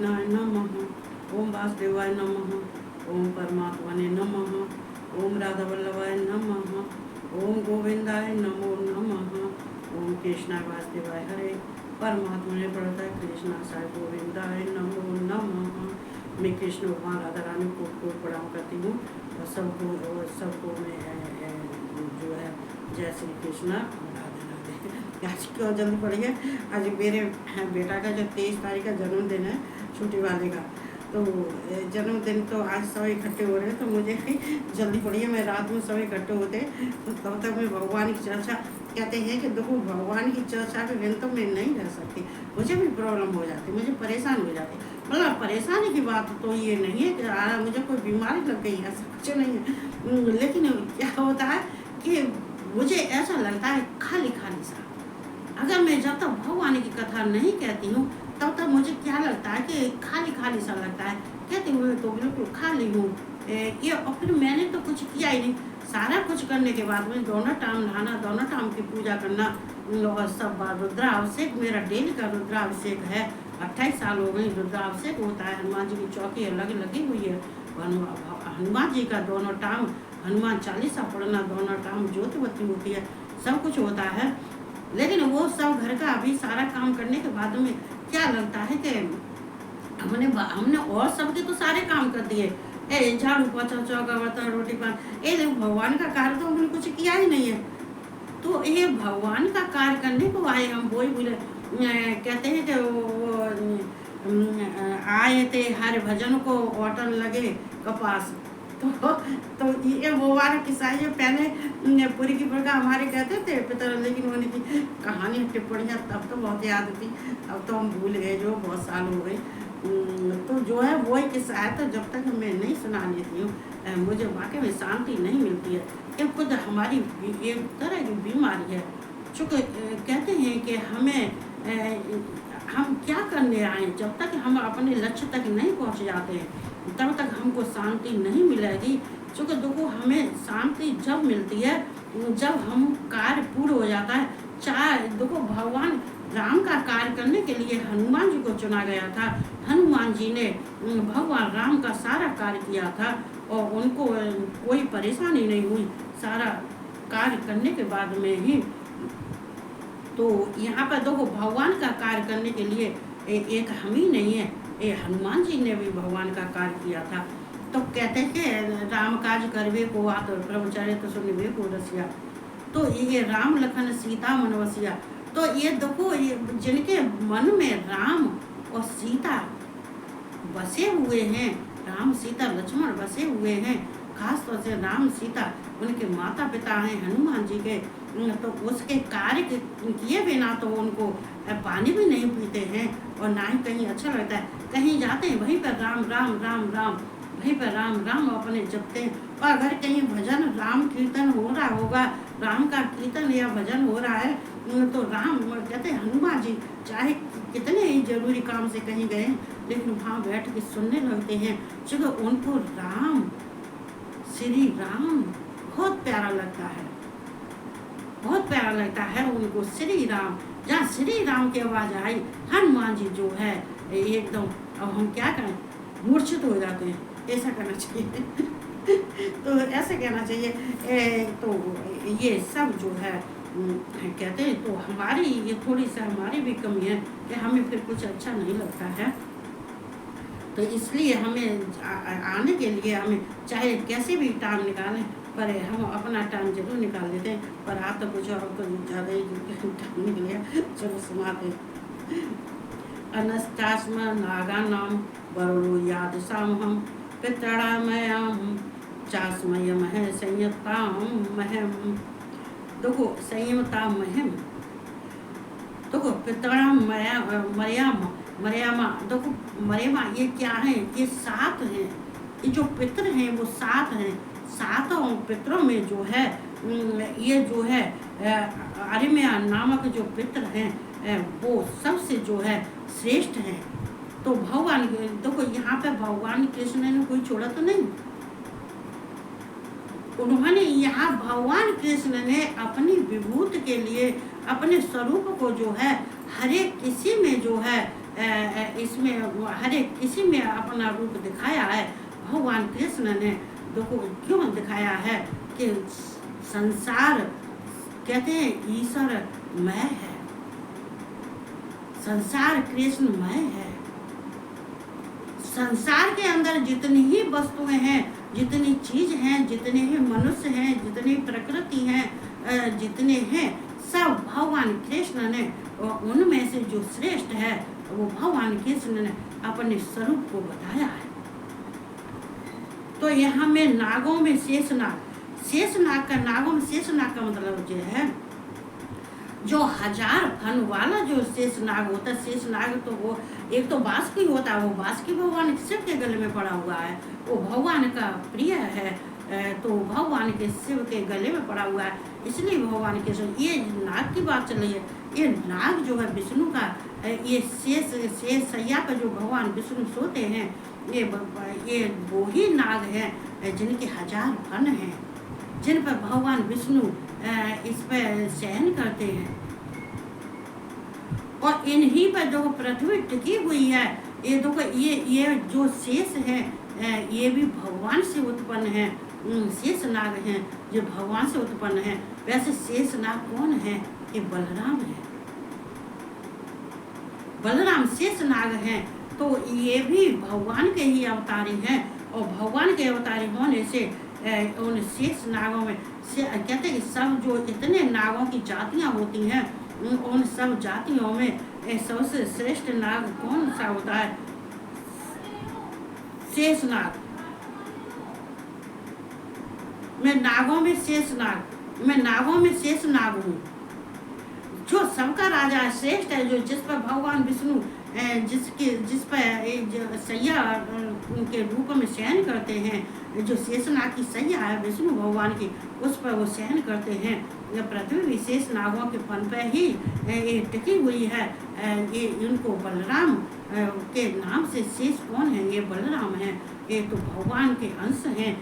कृष्णाय नमः। ओम वासुदेवाय नमः। ओम परमात्मने नमः। ओम राधा वल्लभाय नमः। ओम गोविंदाय नमो नमः। ओम कृष्णाय वासुदेवाय हरे। परमात्मने प्रणतः कृष्णा साई गोविंदाय नमो नमः। मैं कृष्ण भगवान राधा रानी को प्रणाम करती हूँ और सबको मैं जो है जय श्री कृष्णा राधे राधे। आज क्यों जल्दी पड़ी है? आज मेरे बेटा का जो 23 तारीख का जन्मदिन है, छोटी वाले का, तो जन्मदिन तो आज सब इकट्ठे हो रहे हैं, तो मुझे जल्दी पड़ी है। मैं रात में सब इकट्ठे होते तो तब तक मैं भगवान की चर्चा, कहते हैं कि देखो भगवान की चर्चा के बिन तो मैं नहीं रह सकती, मुझे भी प्रॉब्लम हो जाती, मुझे परेशान हो जाती। मतलब परेशानी की बात तो ये नहीं है कि मुझे कोई बीमारी लग गई, ऐसा कुछ नहीं है, लेकिन क्या होता है कि मुझे ऐसा लगता है खाली खाली सा। अगर मैं जब तक भगवान की कथा नहीं कहती हूँ तब तक मुझे क्या लगता है कि खाली खाली सा लगता है। कहते हुए तो बिल्कुल खाली हूँ ये, और फिर मैंने तो कुछ किया ही नहीं। सारा कुछ करने के बाद में दोनों टाइम नहाना, दोनों टाइम की पूजा करना और सब बार रुद्राभिषेक, मेरा डेली का रुद्राभिषेक है। 28 साल हो गई रुद्राभिषेक होता है। हनुमान जी की चौकी अलग लगी हुई है। हनुमान जी का दोनों टाइम हनुमान चालीसा पढ़ना, दोनों टाइम ज्योति बत्ती होती है, सब कुछ होता है। लेकिन वो सब घर का अभी सारा काम करने के बाद में क्या लगता है कि हमने और सबके तो सारे काम कर दिए, झाड़ू पोछा चौका बर्तन रोटी पानी, ये भगवान का कार्य तो हमने कुछ किया ही नहीं है। तो ये भगवान का कार्य करने को आए हम, वही बोले कहते हैं कि वो आए थे हर भजन को ओटन लगे कपास। तो ये वो वाला किस्सा है। पहले पूरी की पूरी हमारे कहते थे पितर, लेकिन उनकी कहानी टिप्पणियाँ तब तो बहुत याद थी, अब तो हम भूल गए, जो बहुत साल हो गए। तो जो है वो ही किस्सा है। तो जब तक मैं नहीं सुना लेती हूँ मुझे वाकई में शांति नहीं मिलती है। ये खुद हमारी एक तरह की बीमारी है। चूँकि कहते हैं कि हम क्या करने आए, जब तक हम अपने लक्ष्य तक नहीं पहुँच जाते हैं तब तक हमको शांति नहीं मिलेगी। चूँकि देखो हमें शांति जब मिलती है जब हम कार्य पूर्ण हो जाता है। चाहे देखो भगवान राम का कार्य करने के लिए हनुमान जी को चुना गया था। हनुमान जी ने भगवान राम का सारा कार्य किया था और उनको कोई परेशानी नहीं हुई सारा कार्य करने के बाद में ही। तो यहाँ पर देखो भगवान का कार्य करने के लिए एक हम ही नहीं है, ये हनुमान जी ने भी भगवान का कार्य किया था। तो कहते हैं कि राम काज करवे को आत ब्रह्मचार्य तो सुनिवे को रसिया। तो ये राम लखन सीता मन वसिया। तो ये देखो ये जिनके मन में राम और सीता बसे हुए हैं, राम सीता लक्ष्मण बसे हुए हैं, खास तौर से राम सीता उनके माता पिता हैं हनुमान जी के, तो उसके कार्य किए बिना तो उनको पानी भी नहीं पीते हैं और ना ही कहीं अच्छा लगता है। कहीं जाते हैं वहीं पर राम राम राम राम, वहीं पर राम राम अपने जपते हैं। और अगर कहीं भजन राम कीर्तन हो रहा होगा, राम का कीर्तन या भजन हो रहा है, तो राम कहते हैं हनुमान जी चाहे कितने ही जरूरी काम से कहीं गए लेकिन वहाँ बैठ के सुनने लगते हैं। चलो उनको राम श्री राम बहुत प्यारा लगता है, बहुत प्यारा लगता है उनको श्री राम। जहाँ श्री राम की आवाज़ आई हनुमान जी जो है एकदम, अब हम क्या करें, मूर्छित हो जाते हैं। ऐसा करना चाहिए तो ऐसे कहना चाहिए। तो ये सब जो है कहते हैं तो हमारी ये थोड़ी सी हमारी भी कमी है कि हमें फिर कुछ अच्छा नहीं लगता है। तो इसलिए हमें आने के लिए हमें चाहे कैसे भी टाइम निकालें, पर हम अपना टाइम जरूर निकाल देते हैं। पर आप तो कुछ और तो ज़्यादा ही टाइम निकले। चलो सुनाते। अनस्तास्म नागानाम बरोलो याद सामहम पितृणामयाम चास्मयम है संयताम महम। देखो संयमता महम, देखो पितृणाम मरियामा, देखो मरियमा ये क्या है, ये 7 हैं। ये जो पितृ हैं वो 7 हैं। 7 पितरों में जो है ये जो है अरिमया नामक जो पितृ हैं वो सबसे जो है श्रेष्ठ हैं। तो भगवान देखो यहाँ पे भगवान कृष्ण ने कोई छोड़ा तो नहीं, उन्होंने यहाँ भगवान कृष्ण ने अपनी विभूति के लिए अपने स्वरूप को जो है हर एक किसी में जो है इसमें हर एक किसी में अपना रूप दिखाया है। भगवान कृष्ण ने देखो क्यों दिखाया है कि संसार कहते हैं ईश्वरमय है, संसार कृष्णमय है। संसार के अंदर जितनी ही वस्तुएं हैं, जितनी चीज हैं, जितने ही मनुष्य हैं, जितनी प्रकृति हैं, जितने हैं, सब भगवान कृष्ण ने उनमें से जो श्रेष्ठ है वो भगवान कृष्ण ने अपने स्वरूप को बताया है। तो यहाँ में नागों में शेषनाग, शेषनाग का, नागों में शेषनाग का मतलब जो है जो 1000 फन वाला जो शेषनाग होता है। शेषनाग तो वो एक तो बांसुरी होता है, वो बांसुरी भगवान शिव के गले में पड़ा हुआ है, वो भगवान का प्रिय है, तो भगवान के शिव के गले में पड़ा हुआ है, इसलिए भगवान के ये नाग की बात चल रही है। ये नाग जो है विष्णु का, ये शेष सैया पर जो भगवान विष्णु सोते हैं, ये वो ही नाग हैं जिनके 1000 फन हैं, जिन पर भगवान विष्णु इस पर शयन करते हैं। और इन्हीं पर जो पृथ्वी टिकी हुई है, ये देखो ये जो शेष है ये भी भगवान से उत्पन्न है, शेष नाग हैं जो भगवान से उत्पन्न है। वैसे शेष नाग कौन है? ये बलराम है, बलराम शेष नाग हैं, तो ये भी भगवान के ही अवतारी हैं। और भगवान के अवतारी होने से उन शेष नागों में कहते हैं कि सब जो इतने नागों की जातियां होती हैं, उन सब जातियों में सबसे श्रेष्ठ नाग कौन सा होता है? शेष नाग। मैं नागों में शेष नाग, मैं नागों में शेष नाग हूँ, जो सबका राजा श्रेष्ठ है, जो जिस पर भगवान विष्णु जिस पर सैया के रूप में शयन करते हैं, जो शेषनाग की सैया है विष्णु भगवान की, उस पर वो शयन करते हैं। पृथ्वी विशेष नागों के फन पर ही ये टिकी हुई है। ये इनको बलराम के नाम से शेष कौन है? ये बलराम है, ये तो भगवान के अंश हैं,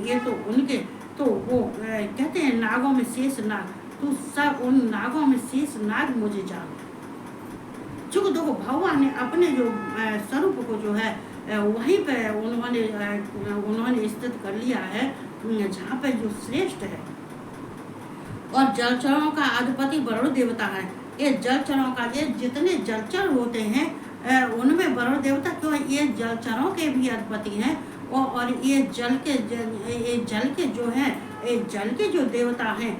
ये तो उनके, तो वो कहते हैं नागों में शेष नाग, तो सब उन नागों में शेष नाग मुझे जान। चूँकि देखो भगवान ने अपने जो स्वरूप को जो है वहीं पे उन्होंने स्थित कर लिया है, जहाँ पे जो श्रेष्ठ है। और जलचरों का अधिपति वरुण देवता है। ये जलचरों का, ये जितने जलचर होते हैं उनमें वरुण देवता क्यों? ये जलचरों के भी अधिपति हैं, और ये जल के जो है, ये जल के जो देवता हैं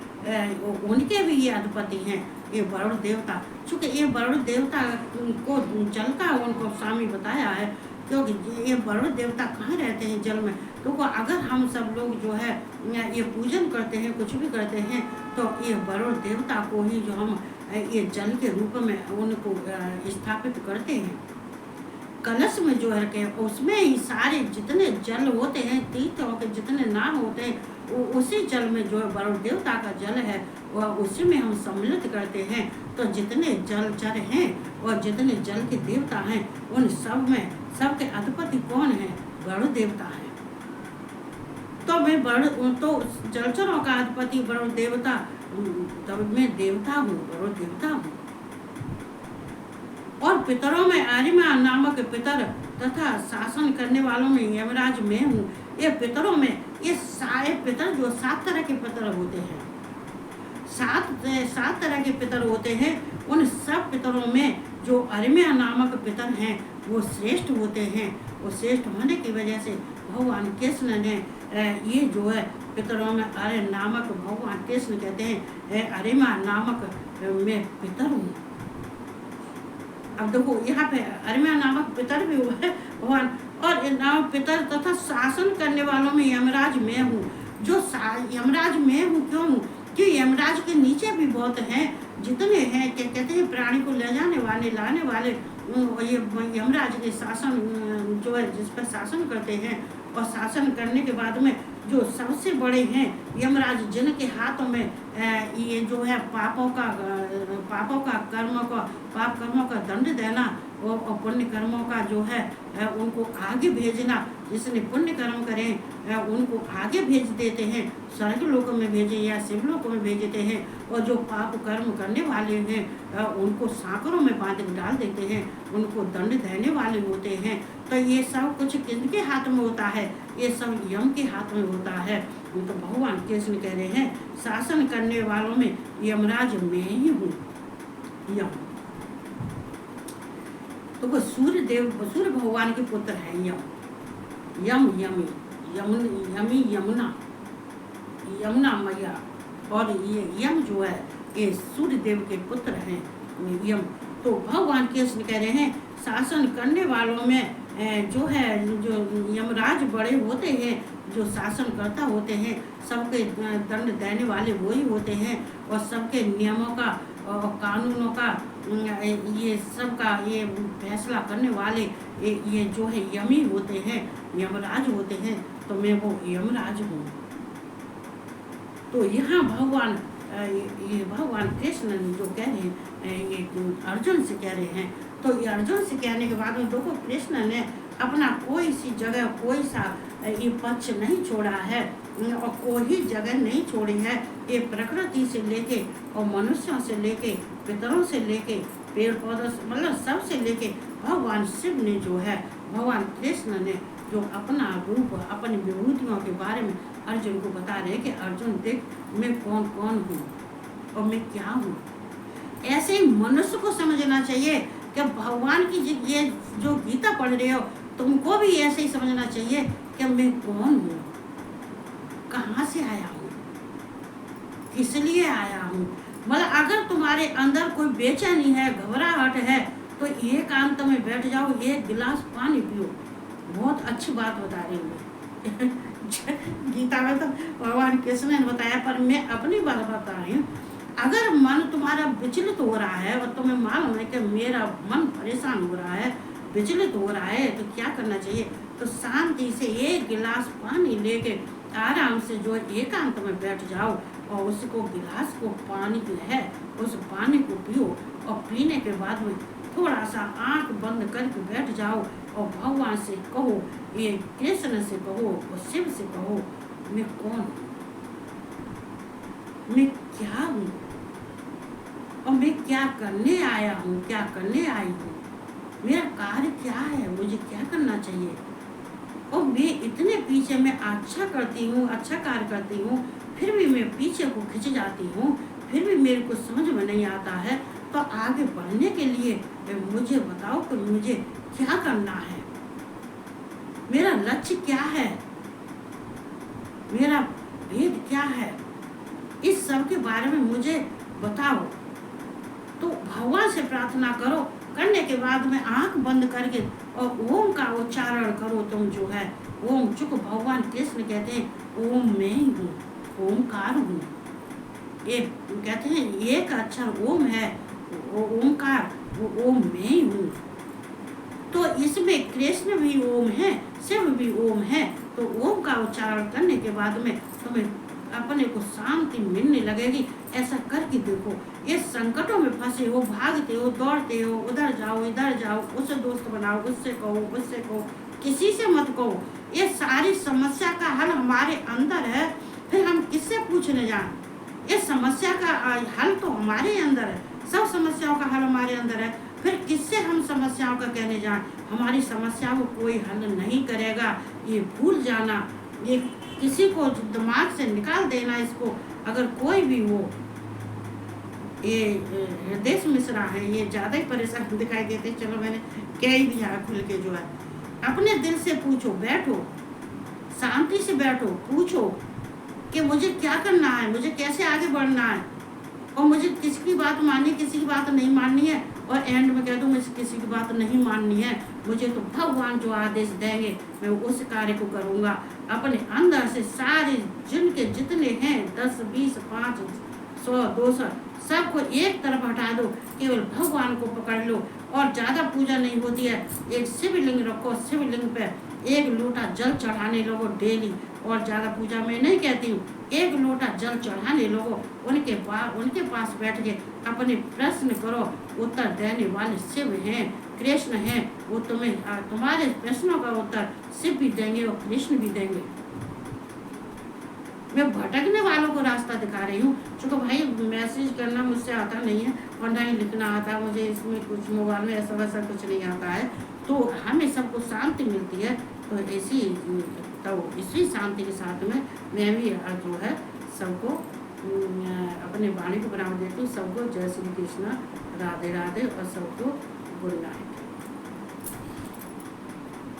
उनके भी ये अधिपति हैं, ये वरुण देवता। चूँकि ये वरुण देवता को जल का उनको स्वामी बताया है, क्योंकि ये वरुण देवता कहाँ रहते हैं? जल में। तो अगर हम सब लोग जो है ये पूजन करते हैं, कुछ भी करते हैं, तो ये वरुण देवता को ही जो हम ये जल के रूप में उनको स्थापित करते हैं। कलश में जो है उसमें ही सारे जितने जल होते हैं, तीर्थों के जितने नाम होते हैं, उसी जल में जो है वरुण देवता का जल है वह उसी में हम सम्मिलित करते हैं। तो जितने जलचर हैं और जितने जल के देवता हैं, उन सब में सबके अधिपति कौन है? वरुण देवता है। तो मैं तो जलचरों का अधिपति वरुण देवता, तब मैं देवता हूँ, वरुण देवता हूँ। और पितरों में आर्यमा नामक पितर तथा शासन करने वालों में यमराज मैं हूँ। ये पितरों में ये सारे पितर जो 7 तरह के पितर होते हैं, 7 तरह के पितर होते हैं। उन सब पितरों में जो आर्यमा नामक पितर हैं वो श्रेष्ठ होते हैं। वो श्रेष्ठ होने की वजह से भगवान कृष्ण ने ये जो है पितरों में आर्य नामक, भगवान कृष्ण कहते हैं आर्यमा नामक मैं पितर हूँ। अब देखो यहाँ पे आर्यमा नामक पितर भी हुआ है भगवान, और नाम पितर तथा शासन करने वालों में यमराज मैं हूँ। जो यमराज मैं हूँ क्यों हूँ? कि यमराज के नीचे भी बहुत हैं, जितने हैं क्या कहते हैं प्राणी को ले जाने वाले, लाने वाले, ये यमराज के शासन जो है जिस पर शासन करते हैं। और शासन करने के बाद में जो सबसे बड़े हैं यमराज, जिनके हाथों में ये जो है पापों का कर्मों का दंड देना और पुण्य कर्मों का जो है उनको आगे भेजना, जिसने पुण्य कर्म करें उनको आगे भेज देते हैं, स्वर्ग लोकों में भेजे या शिव लोकों में भेजते हैं। और जो पाप कर्म करने वाले हैं उनको सांकरों में बांध डाल देते हैं, उनको दंड देने वाले होते हैं। तो ये सब कुछ किसके हाथ में होता है? ये सब यम के हाथ में होता है। तो भगवान कृष्ण कह रहे हैं शासन करने वालों में यमराज मैं ही हूँ, यम। तो वो सूर्य भगवान के पुत्र है यम, यमी यमुना मैया। और ये यम जो है ये सूर्य देव के पुत्र हैं यम। तो भगवान कृष्ण कह रहे हैं शासन करने वालों में जो है जो यमराज बड़े होते हैं, जो शासन करता होते हैं, सबके दंड देने वाले वही होते हैं। और सबके नियमों का और कानूनों का ये सब का ये फैसला करने वाले ये जो है यमी होते हैं, यमराज होते हैं। तो मैं वो यमराज हूँ। तो यहाँ भगवान कृष्ण जो कह रहे हैं ये अर्जुन से कह रहे हैं। तो ये अर्जुन से कहने के बाद में देखो कृष्ण ने अपना कोई सी जगह कोई सा ये पक्ष नहीं छोड़ा है और कोई जगह नहीं छोड़ी है। ये प्रकृति से लेके और मनुष्यों से लेके पितरों से लेके पेड़ पौधों से मतलब सब से लेके भगवान शिव ने जो है भगवान कृष्ण ने जो अपना रूप अपनी विभूतियों के बारे में अर्जुन को बता रहे कि अर्जुन देख मैं कौन कौन हूँ और मैं क्या हूँ। ऐसे ही मनुष्य को समझना चाहिए कि भगवान की ये जो गीता पढ़ रहे हो तुमको भी ऐसे ही समझना चाहिए कि मैं कौन हूँ, कहाँ से आया हूँ, किस लिए आया हूँ। मतलब अगर तुम्हारे अंदर कोई बेचैनी है, घबराहट है, तो एकांत में बैठ जाओ, एक गिलास पानी पियो। बहुत अच्छी बात बता रही हूँ गीता में तो भगवान कृष्ण ने बताया, पर मैं अपनी बात बता रही हूँ। अगर मन तुम्हारा विचलित हो रहा है और तुम्हें मालूम है कि मेरा मन परेशान हो रहा है, विचलित हो रहा है, तो क्या करना चाहिए? तो शांति से एक गिलास पानी लेके आराम से जो एकांत में बैठ जाओ और उसको गिलास को पानी है उस पानी को पियो। और पीने के बाद में थोड़ा सा आंख बंद करके बैठ जाओ और भगवान से कहो, ये कृष्ण से कहो और शिव से कहो, मैं कौन हूँ, मैं क्या हूँ और मैं क्या करने आया हूँ, क्या करने आई हूँ, मेरा कार्य क्या है, मुझे क्या करना चाहिए। और मैं इतने पीछे मैं अच्छा करती हूँ, अच्छा कार्य करती हूँ, फिर भी मैं पीछे को खिंच जाती हूँ, फिर भी मेरे को समझ में नहीं आता है। तो आगे बढ़ने के लिए मुझे बताओ कि मुझे क्या करना है, मेरा लक्ष्य क्या है, मेरा भेद क्या है, इस सब के बारे में मुझे बताओ। तो भगवान से प्रार्थना करो, करने के बाद में आंख बंद करके और ओम का उच्चारण करो। तुम जो है ओम, चूंकि भगवान कृष्ण कहते हैं ओम मैं ही हूँ, ओमकार हूँ। ये कहते हैं एक अक्षर ओम है, ओमकार, वो ओम मैं ही हूँ। तो इसमें कृष्ण भी ओम है, शिव भी ओम है। तो ओम का उच्चारण करने के बाद में तुम्हें अपने को शांति मिलने लगेगी। ऐसा करके देखो। ये संकटों में फंसे हो, भागते हो, दौड़ते हो, उधर जाओ इधर जाओ, उसे दोस्त बनाओ, उससे कहो उससे कहो, किसी से मत कहो। ये सारी समस्या का हल हमारे अंदर है, फिर हम किससे पूछने जाएं? ये समस्या का हल तो हमारे अंदर है, सब समस्याओं का हल हमारे अंदर है, फिर किससे हम समस्याओं का कहने जाएं? हमारी समस्याओं को कोई हल नहीं करेगा। ये भूल जाना, ये किसी को दिमाग से निकाल देना इसको। अगर कोई भी हो, ये हृदय मिश्रा है, ये ज़्यादा ही परेशान दिखाई देते, चलो मैंने कह ही दिया खुल के। जो है अपने दिल से पूछो, बैठो शांति से बैठो, पूछो कि मुझे क्या करना है, मुझे कैसे आगे बढ़ना है, और मुझे किसी की बात माननी, किसी की बात नहीं माननी है। और एंड में कह दूँ मुझे किसी की बात नहीं माननी है, मुझे तो भगवान जो आदेश देंगे मैं उस कार्य को करूँगा। अपने अंदर से सारे जिनके जितने हैं 10, 20, 5, 100, 200 सबको एक तरफ हटा दो, केवल भगवान को पकड़ लो। और ज़्यादा पूजा नहीं होती है, एक शिवलिंग रखो, शिवलिंग पे एक लोटा जल चढ़ाने लगो डेली। और ज़्यादा पूजा में नहीं कहती हूँ। एक लोटा जल चढ़ाने लोगों, उनके पास बैठ के अपने प्रश्न करो, उत्तर देने वाले शिव हैं, कृष्ण हैं। वो तुम्हारे प्रश्नों का उत्तर शिव भी देंगे और कृष्ण भी देंगे। मैं भटकने वालों को रास्ता दिखा रही हूँ। चूँकि भाई मैसेज करना मुझसे आता नहीं है और ना ही लिखना आता, मुझे इसमें कुछ मोबाइल में ऐसा वैसा कुछ नहीं आता है, तो हमें सबको शांति मिलती है। तो इसी शांति के साथ में मैं भी जो है सबको अपने वाणी को बनाम देती हूँ। सबको जय श्री कृष्ण, राधे राधे और सबको गुड नाइट।